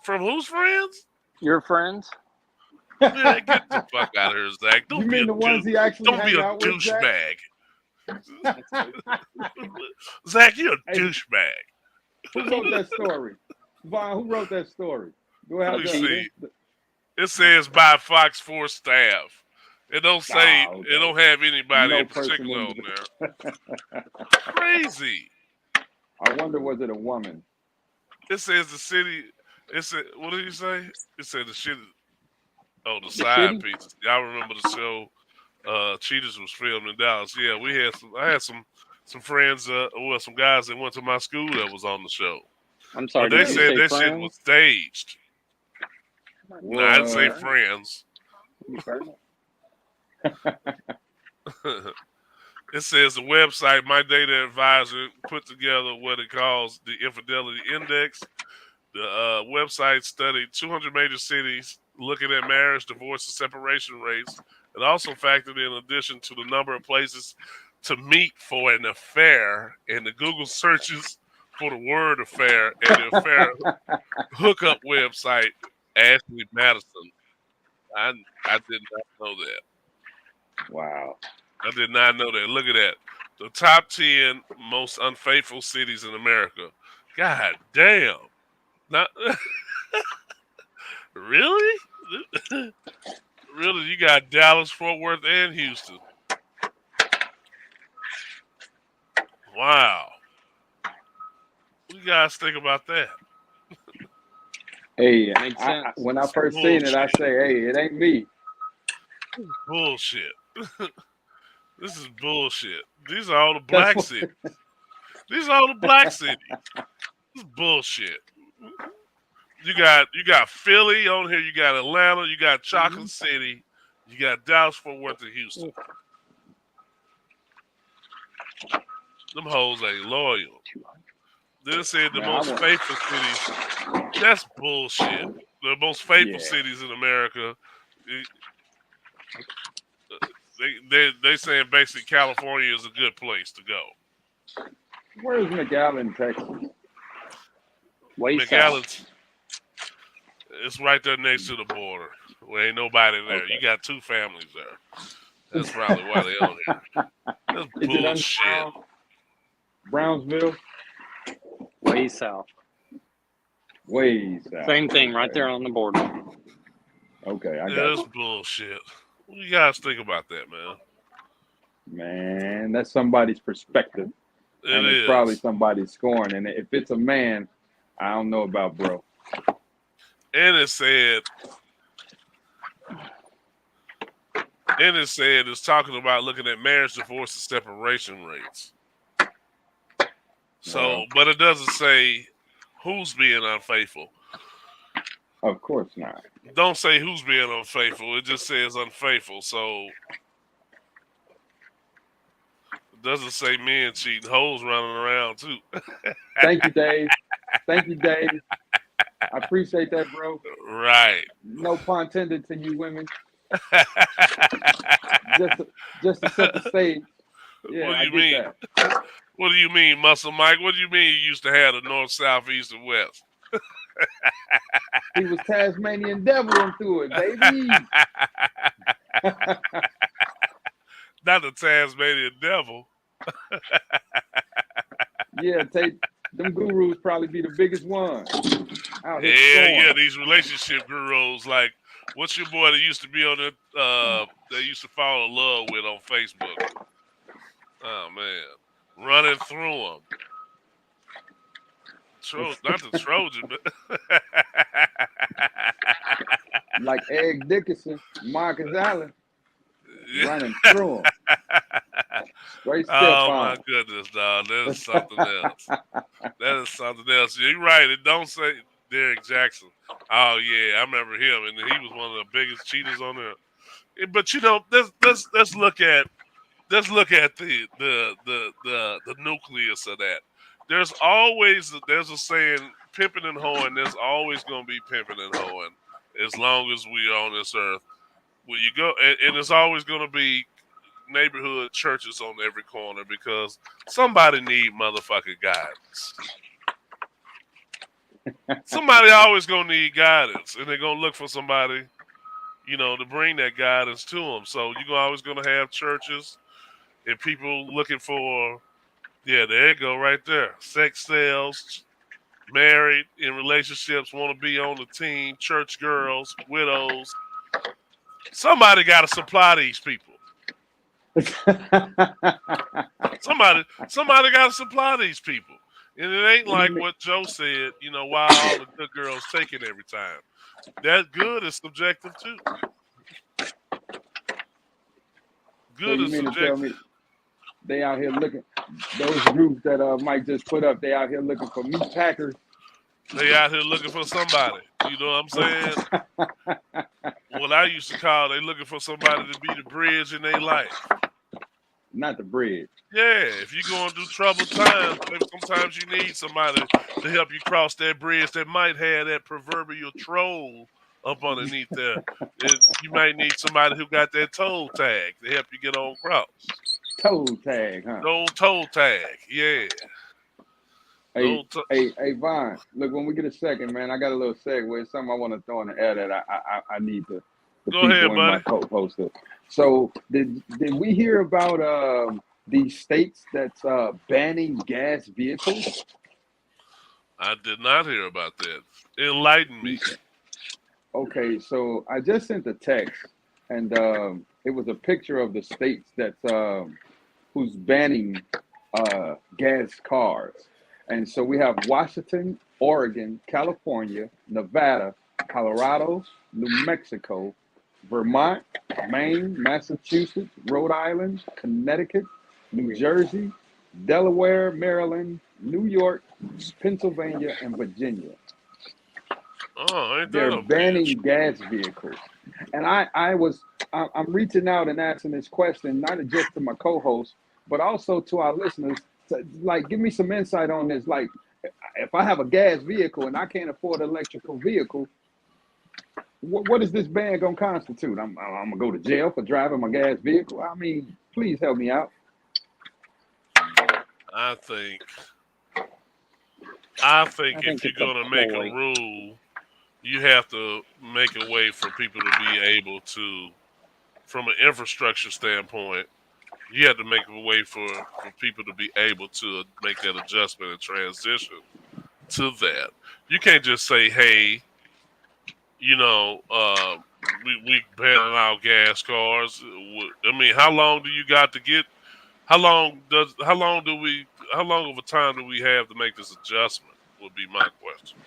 from whose friends? Your friends? Man, get the fuck out of here, Zach. You mean the ones he actually Don't be hang a out with, Zach? douchebag. Zach, you're a Hey, douchebag. who wrote that story? Vaughn, who wrote that story? Do I Let have A me cheater? see. It says by Fox 4 staff. It don't say. It Okay. don't have anybody No in person particular in on there. crazy. I wonder, was it a woman? It says the city. It said, what did you say? It said the shit. Oh, the The side city? pieces. Y'all remember the show? Cheaters was filmed in Dallas. Yeah, we had some. I had some friends. Some guys that went to my school that was on the show. I'm But sorry. they Did you said say that shit was friends? staged. No, I didn't say What? friends. You burn It says the website, My Data Advisor, put together what it calls the Infidelity Index. The website studied 200 major cities looking at marriage, divorce, and separation rates. It also factored in addition to the number of places to meet for an affair and the Google searches for the word affair and the affair hookup website, Ashley Madison. I did not know that. Wow. I did not know that. Look at that. The top 10 most unfaithful cities in America. God damn. Not really? Really? You got Dallas, Fort Worth, and Houston. Wow. What do you guys think about that? Hey, Makes sense. when I first seen it, I say, hey, it ain't me. Bullshit. This is bullshit. These are all the That's black what, cities. These are all the black cities. This is bullshit. You got Philly on here. You got Atlanta. You got Chocolate City. You got Dallas, Fort Worth, and Houston. Them hoes ain't loyal. Then it said the man, most faithful cities. That's bullshit. The most faithful Yeah. cities in America. They saying basically California is a good place to go. Where's McAllen, Texas? Way south. McAllen's, it's right there next to the border. Where ain't nobody there. Okay. You got two families there. That's probably why they on here. That's Is it bullshit. under Brownsville? Way south. Way south. Same thing right Okay. there on the border. Okay, I got That's you. bullshit. What do you guys think about that, man? Man, that's somebody's perspective. And It it's is. probably somebody's scoring. And if it's a man, I don't know about bro. And it said it's talking about looking at marriage, divorce, and separation rates. So, Well, but it doesn't say who's being unfaithful. of course not. Don't say who's being unfaithful. It just says unfaithful. So it doesn't say men cheating, hoes running around too. Thank you, Dave. Thank you, Dave. I appreciate that, bro. Right. No pun intended to you women. Just to set the stage. Yeah, What do I you get mean? that. What do you mean, Muscle Mike? What do you mean you used to have the north, south, east, and west? He was Tasmanian deviling through it, baby. Not the Tasmanian devil. Yeah, them gurus probably be the biggest one out here. Yeah, these relationship gurus. Like, what's your boy that used to be on the that used to fall in love with on Facebook? Oh man, running through them. Not the Trojan, but Like Egg Dickinson, Marcus Allen, running through him. Straight step oh on. my goodness, dog. That is something else. That is something else. You're right. It don't say Derek Jackson. Oh yeah, I remember him, and he was one of the biggest cheaters on there. But you know, let's look at the nucleus of that. There's a saying, pimping and hoeing. There's always going to be pimping and hoeing as long as we are on this earth. When you go, and there's always going to be neighborhood churches on every corner because somebody need motherfucking guidance. Somebody always gonna need guidance, and they're gonna look for somebody, to bring that guidance to them. So you're always gonna have churches and people looking for, yeah, there you go, right there. Sex sales, married in relationships, want to be on the team, church girls, widows. Somebody got to supply these people. Somebody got to supply these people, and it ain't What do you like mean? what Joe said. Why all the good girls taking every time. That good is subjective too. So Good you is mean to tell subjective. me they out here looking? Those groups that Mike just put up, they out here looking for meat packers. They out here looking for somebody. You know what I'm saying? What I used to call they looking for somebody to be the bridge in their life. Not the bread. Yeah, if you're going through troubled times, maybe sometimes you need somebody to help you cross that bridge that might have that proverbial troll up underneath there. You might need somebody who got that toll tag to help you get on cross. Toe tag, huh? The old toll tag, yeah. The Hey, old to- hey, Vaughn. Look, when we get a second, man, I got a little segue. Something I want to throw in the air that I need the Go ahead, people in my buddy. co-poster. So did we hear about these states that's banning gas vehicles? I did not hear about that. Enlighten me. Okay, so I just sent a text, and it was a picture of the states that's who's banning gas cars. And so we have Washington, Oregon, California, Nevada, Colorado, New Mexico, Vermont, Maine, Massachusetts, Rhode Island, Connecticut, New Jersey, Delaware, Maryland, New York, Pennsylvania, and Virginia. Oh, ain't that They're a bitch? banning gas vehicles. And I'm reaching out and asking this question, not just to my co-host, but also to our listeners, to, like, give me some insight on this. Like, if I have a gas vehicle and I can't afford an electrical vehicle, what is this ban gonna constitute? I'm gonna go to jail for driving my gas vehicle. I mean, please help me out. I think I think I if think you're it's a gonna make a ploy. rule, you have to make a way for people to be able to, from an infrastructure standpoint, you have to make a way for people to be able to make that adjustment and transition to that. You can't just say, hey, you know, we banning out gas cars. I mean, how long do you got to get? How long of a time do we have to make this adjustment? Would be my question.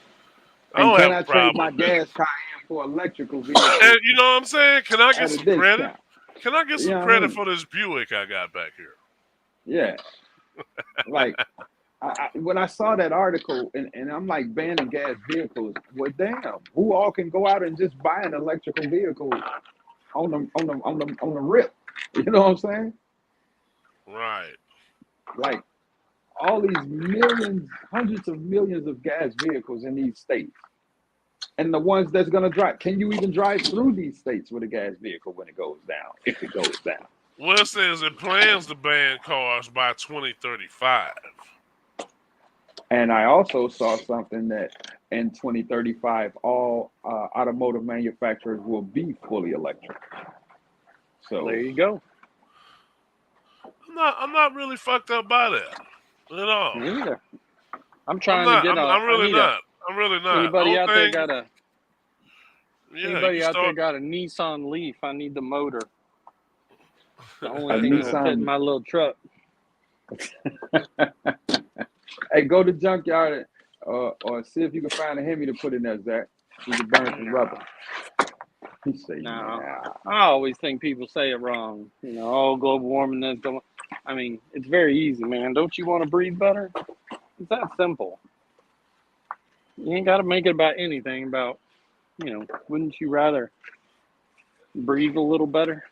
I And don't can have I a trade problem my with that. gas car in for electrical And vehicle you know what I'm saying? Can I get at a some credit? discount? Can I get You some know what I credit mean? for this Buick I got back here? Yeah. Like when I saw that article and I'm like banning gas vehicles, well, damn, who all can go out and just buy an electrical vehicle on the rip? You know what I'm saying? Right. Like all these millions, hundreds of millions of gas vehicles in these states, and the ones that's gonna drive. Can you even drive through these states with a gas vehicle when it goes down? If it goes down. Well, it says it plans to ban cars by 2035. And I also saw something that in 2035, all automotive manufacturers will be fully electric. There So, you go. I'm not really fucked up by that at all. Me either. I'm I'm trying to not. get a. I'm I really need a. not. I'm really not. Anybody Only out there thing, got a? yeah, you Anybody out there start. got a Nissan Leaf? I need the motor. The only a thing that'll fit in Nissan, my little truck. hey, go to junkyard or see if you can find a Hemi to put in there, Zach. We can burn some rubber. No, He say, no. nah. I always think people say it wrong. Oh, global warming. This, I mean, it's very easy, man. Don't you want to breathe better? It's that simple. You ain't got to make it about anything. Wouldn't you rather breathe a little better?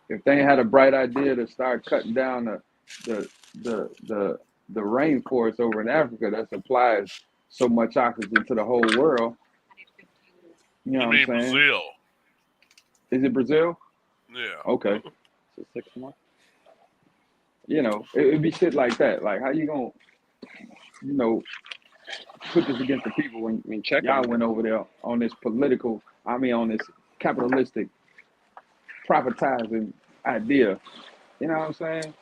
If they had a bright idea to start cutting down the the the the rainforest over in Africa that supplies so much oxygen to the whole world, you know You what I'm mean saying? Brazil? Is it Brazil? Yeah. Okay. So 6 more. It'd be shit like that. Like, how you gonna, you know, put this against the people when I mean, check y'all them. went over there on this on this capitalistic privatizing idea. You know what I'm saying?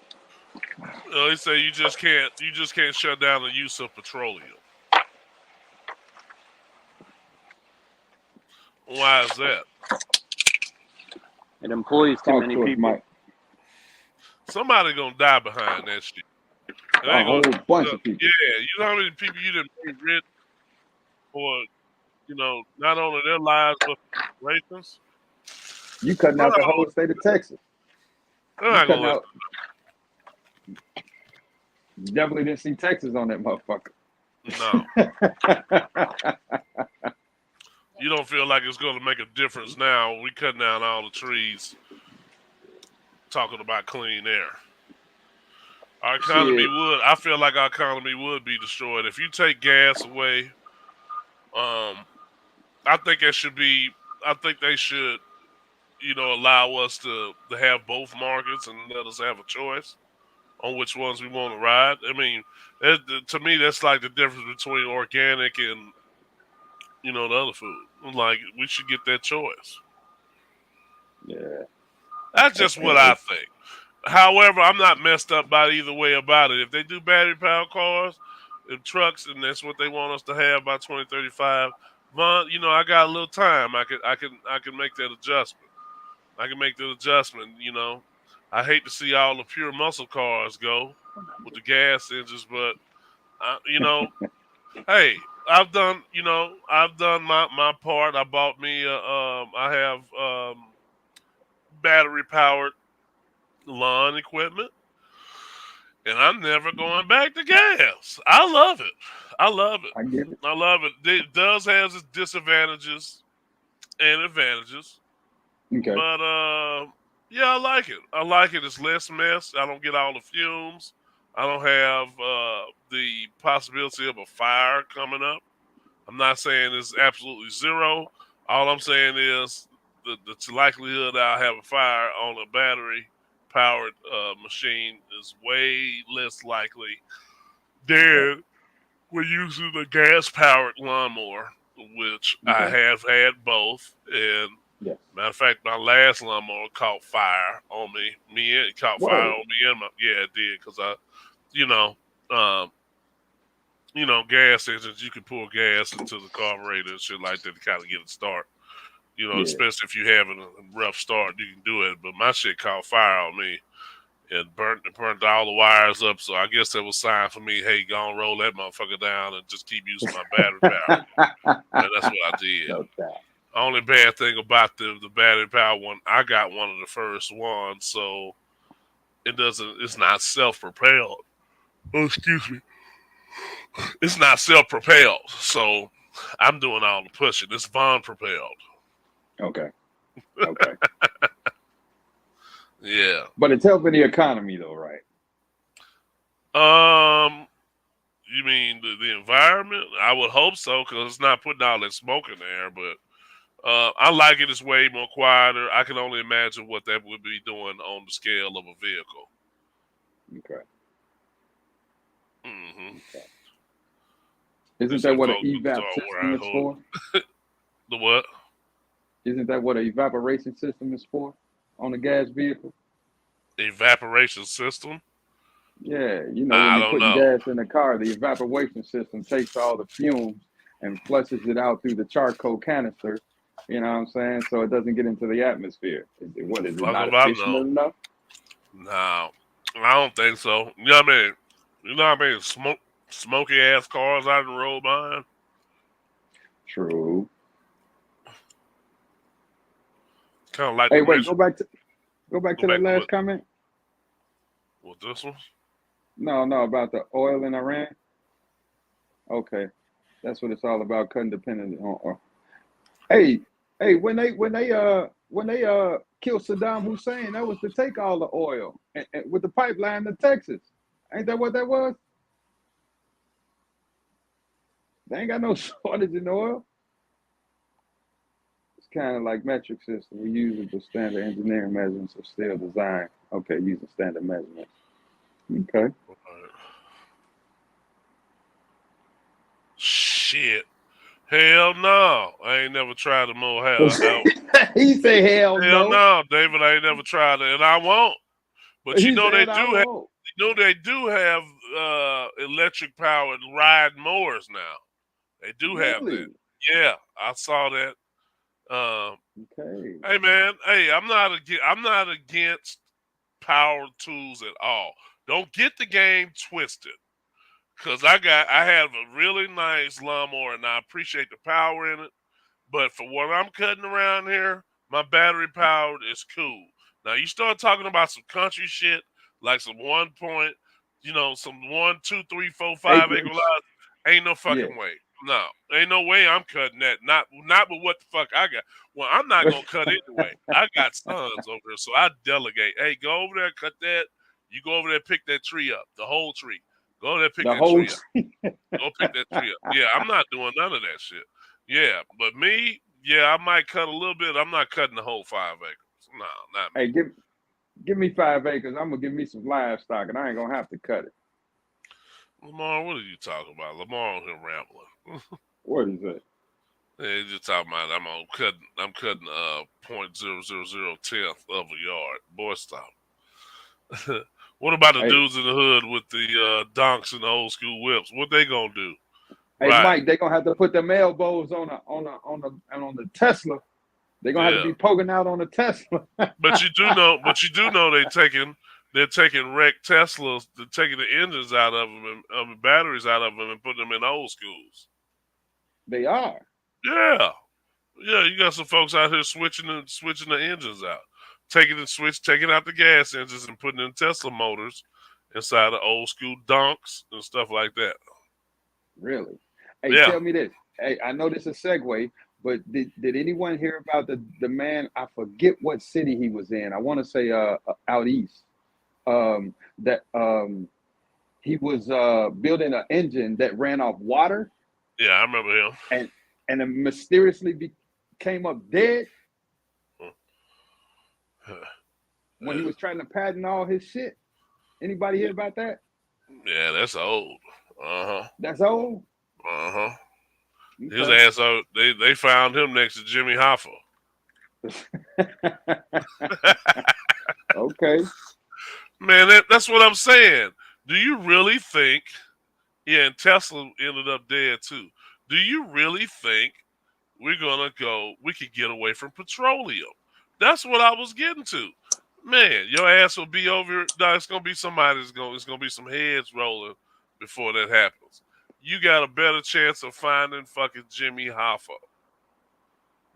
They say you just can't. You just can't shut down the use of petroleum. Why is that? It employs too Talk many to us, people. Mike. Somebody gonna die behind that shit. It A ain't whole gonna. bunch of people. Yeah, you know how many people you done made rich for, not only their lives but generations. You cutting They're out not the gonna, whole state of Texas. they're You not gonna cutting listen. out. You definitely didn't see Texas on that motherfucker. No, you don't feel like it's gonna make a difference now. We cutting down all the trees, talking about clean air. Our economy Shit. would. I feel like our economy would be destroyed if you take gas away. Um, I think it should be. I think they should, allow us to have both markets and let us have a choice on which ones we want to ride. I mean, to me, that's like the difference between organic and the other food. Like we should get that choice. Yeah. That's just what I think. However, I'm not messed up by either way about it. If they do battery powered cars and trucks, and that's what they want us to have by 2035, Vaughn, I got a little time. I can make that adjustment. I can make the adjustment. I hate to see all the pure muscle cars go with the gas engines, but hey, I've done my part. I bought me I have battery powered lawn equipment, and I'm never going back to gas. I love it. I love it. I get it. I love it. It does have its disadvantages and advantages, Okay. but yeah, I like it. I like it. It's less mess. I don't get all the fumes. I don't have the possibility of a fire coming up. I'm not saying it's absolutely zero. All I'm saying is the likelihood that I'll have a fire on a battery powered machine is way less likely Okay. than we're using a gas powered lawnmower, which I Okay. have had both. And Yes. matter of fact, my last lawnmower caught fire on me. It caught fire Whoa. on me, and yeah, it did because you know, um, gas engines, you can pour gas into the carburetor and shit like that to kind of get it start. Yeah. Especially if you're having a rough start, you can do it. But my shit caught fire on me and burnt all the wires up. So I guess that was a sign for me. Hey, go and roll that motherfucker down and just keep using my battery power. And that's what I did. No doubt. Only bad thing about the battery power one, I got one of the first ones, so it's not self propelled. Oh, excuse me. It's not self propelled, so I'm doing all the pushing. It's Vaughn propelled. Okay. Okay. Yeah. But it's helping the economy though, right? Um, you mean the environment? I would hope so because it's not putting all that smoke in the air. But I like it. It's way more quieter. I can only imagine what that would be doing on the scale of a vehicle. Okay. Mm-hmm. Okay. Isn't that Them what an folks can evap talk where system I is hold. for? The what? Isn't that what an evaporation system is for on a gas vehicle? Evaporation system? Yeah, when I you're don't putting know. gas in the car, the evaporation system takes all the fumes and flushes it out through the charcoal canister. You know what I'm saying? So it doesn't get into the atmosphere. Is it Fuck not if I efficient know. enough? No, I don't think so. You know what I mean? You know what I mean? Smoky ass cars I can roll behind. True. Kind of like Hey, the wait, rich. go back to Go that back to last comment. this one. No, about the oil in Iran. Okay, that's what it's all about. Cutting dependent on oil. Hey, when they killed Saddam Hussein, that was to take all the oil and with the pipeline to Texas. Ain't that what that was? They ain't got no shortage in oil. It's kind of like metric system. We use it for standard engineering measurements of steel design. Okay, using standard measurements. Okay. Shit. Hell no. I ain't never tried a mow house. He said, "Hell Hell no." no, David. I ain't never tried it, and I won't. But He said, "I won't." they do have electric powered ride mowers now. They do have that. Really? Yeah, I saw that. Um, Okay. hey man, hey, I'm not against power tools at all. Don't get the game twisted. Cause I have a really nice lawnmower and I appreciate the power in it. But for what I'm cutting around here, my battery powered is cool. Now you start talking about some country shit, like some 1 point, some 1, 2, 3, 4, 5 acre Acreage. lots. Ain't no Yeah. fucking way. No, ain't no way I'm cutting that. Not with what the fuck I got. Well, I'm not gonna cut anyway. I got sons over there, so I delegate. Hey, go over there, cut that. You go over there, pick that tree up, the whole tree. Go over there, pick The that whole tree up. Go pick that tree up. Yeah, I'm not doing none of that shit. Yeah, but me, yeah, I might cut a little bit. I'm not cutting the whole 5 acres. No, not me. Hey, give me 5 acres. I'm gonna give me some livestock, and I ain't gonna have to cut it. Lamar, what are you talking about? Lamar on here rambling. What is it? Yeah, he's just talking about I'm cutting 0.00010th of a yard. Boy, stop. What about the Hey, dudes in the hood with the donks and the old school whips? What they gonna do? hey, Right. Mike, they gonna have to put them elbows on the Tesla. They're gonna have to Yeah. be poking out on the Tesla. But you do know they're taking wrecked Teslas, they're taking the engines out of them and the batteries out of them and putting them in old schools. They are. Yeah. Yeah, you got some folks out here switching the engines out. Taking out the gas engines and putting in Tesla motors inside of old school donks and stuff like that. Really? Hey, Yeah. tell me this. Hey, I know this is a segue, but did anyone hear about the man? I forget what city he was in. I want to say out east. That he was building an engine that ran off water Yeah, I remember him. and it mysteriously came up dead when he was trying to patent all his shit. Anybody hear about that? Yeah, that's old. Uh-huh. That's old. Uh-huh. His Okay. ass out they found him next to Jimmy Hoffa. Okay. Man, that's what I'm saying. Do you really think yeah, and Tesla ended up dead too. Do you really think we could get away from petroleum? That's what I was getting to. Man, your ass will be over. No, it's gonna be it's gonna be some heads rolling before that happens. You got a better chance of finding fucking Jimmy Hoffa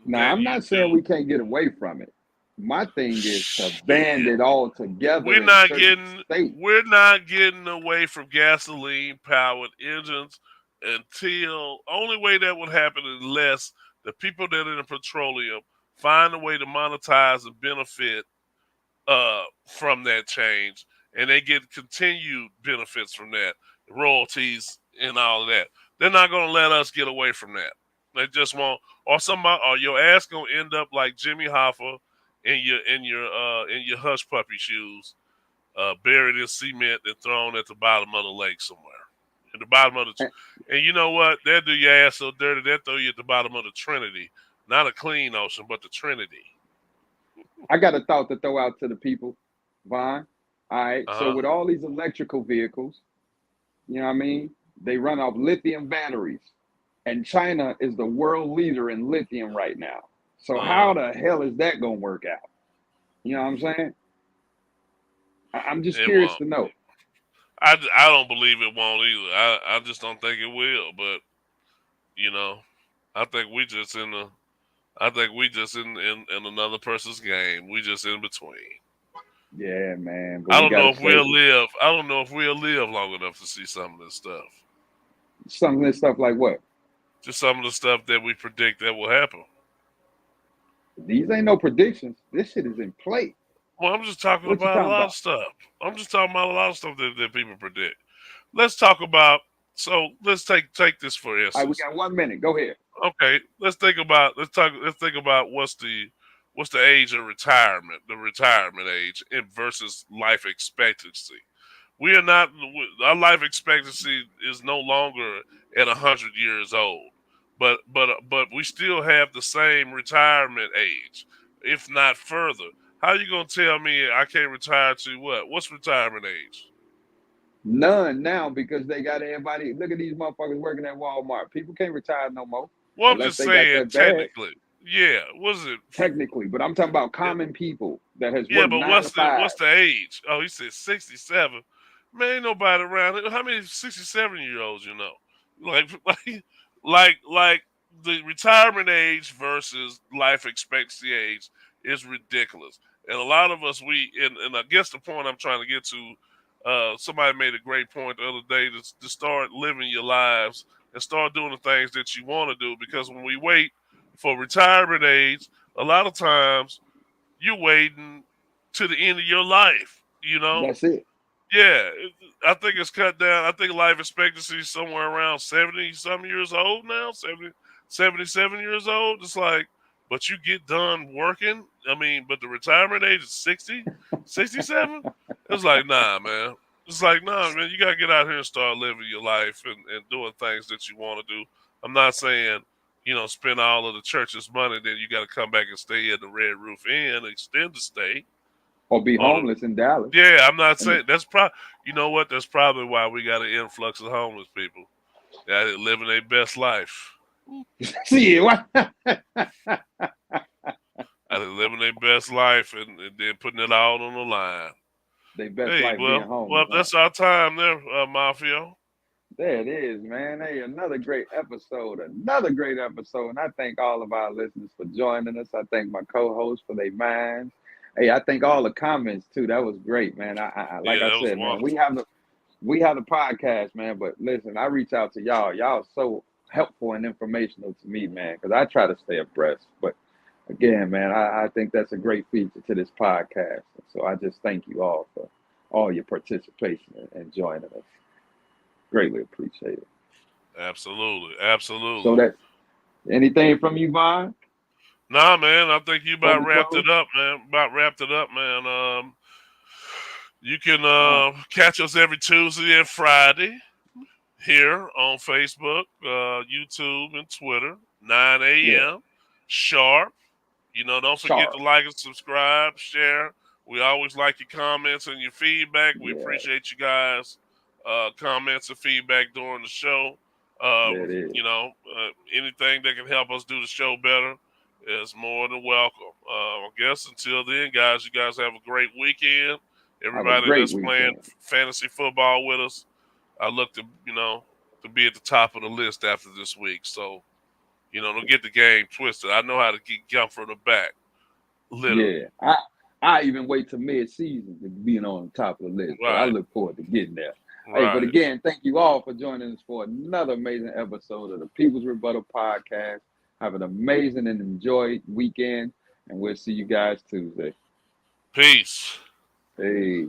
Now, than I'm you not saying do. we can't get away from it. My thing is to ban Shit. it all together We're in certain states. not getting away from gasoline powered engines until only way that would happen unless the people that are in petroleum find a way to monetize and benefit from that change, and they get continued benefits from that, royalties and all of that. They're not going to let us get away from that. They just won't, or your ass gonna end up like Jimmy Hoffa in your hush puppy shoes, buried in cement and thrown at the bottom of the lake somewhere. At the bottom of and you know what? They'll do your ass so dirty they'll throw you at the bottom of the Trinity, not a clean ocean, but the Trinity. I got a thought to throw out to the people, Vaughn. All right. So Uh-huh. with all these electrical vehicles, you know what I mean? They run off lithium batteries. And China is the world leader in lithium right now. So Uh-huh. how the hell is that gonna work out? You know what I'm saying? I'm just It curious won't. to know. I don't believe it won't either. I just don't think it will. But you know, I think we just in the. I think we just in another person's game. We just in between. Yeah, man. But I we don't know gotta if we'll stay live. I don't know if we'll live long enough to see some of this stuff. some of this stuff like what? Just some of the stuff that we predict that will happen. These ain't no predictions. This shit is in play. Well, I'm just talking What you about a talking lot about? of stuff. I'm just talking about a lot of stuff that people predict. Let's talk about. So let's take this for All right, we instance. got 1 minute. Go ahead. Okay, let's think about what's the age of retirement, the retirement age, versus life expectancy. We are not our life expectancy is no longer at 100 years old, but we still have the same retirement age, if not further. How you gonna tell me I can't retire to what? What's retirement age? None now because they got everybody. Look at these motherfuckers working at Walmart. People can't retire no more Well, I'm unless just they got saying that bag. technically. Yeah, was it? technically, but I'm talking about Yeah, common people that has yeah, worked but 9 to 5. what's the age? Oh, he said 67. Man, ain't nobody around here. How many 67-year-olds you know? Like like the retirement age versus life expectancy age is ridiculous. And a lot of us and I guess the point I'm trying to get to, somebody made a great point the other day to start living your lives and start doing the things that you want to do, because when we wait for retirement age, a lot of times you're waiting to the end of your life, you know? That's it. Yeah, I think it's cut down. I think life expectancy is somewhere around 70 some years old now, 70, 77 years old. It's like, but you get done working. I mean, but the retirement age is 60, 67. It's like, nah, man. It's like, nah, man, you got to get out here and start living your life and doing things that you want to do. I'm not saying, spend all of the church's money, then you got to come back and stay at the Red Roof Inn, extend the stay. Or be Or homeless in Dallas. yeah, I'm not And saying that's probably. You know what? That's probably why we got an influx of homeless people. They're living their best life. see what? They're living their best life and then putting it all on the line. Their best Hey, life being well, homeless, huh? that's our time there, Mafia. There it is, man. Hey, another great episode. Another great episode. And I thank all of our listeners for joining us. I thank my co-hosts for their minds. Hey, I thank all the comments too. That was great, man. Like Yeah, I that was said, man, wonderful. we have the podcast, man. But listen, I reach out to y'all. Y'all so helpful and informational to me, man, because I try to stay abreast. But again, man, I think that's a great feature to this podcast. So I just thank you all for all your participation and joining us. Greatly appreciate it. Absolutely, So absolutely. that anything from you, Vaughn, Nah, man, I think you before about we wrapped close? it up, man. About wrapped it up, man. You can Oh, catch us every Tuesday and Friday here on Facebook, YouTube, and Twitter, 9 yeah, a.m. sharp. Don't forget to sharp. like and subscribe, share. We always like your comments and your feedback. We Yeah, appreciate you guys' comments and feedback during the show. there it is. Anything that can help us do the show better is more than welcome. I guess until then, guys, you guys have a great weekend. Have a Everybody great that's playing weekend. fantasy football with us, I look to be at the top of the list after this week. So, don't get the game twisted. I know how to come from the back, literally. Yeah, I even wait till mid-season to being on the top of the list, but I Right, look forward to getting there. Hey, but right. again, thank you all for joining us for another amazing episode of the People's Rebuttal Podcast. Have an amazing and enjoyed weekend, and we'll see you guys Tuesday. Peace. Peace.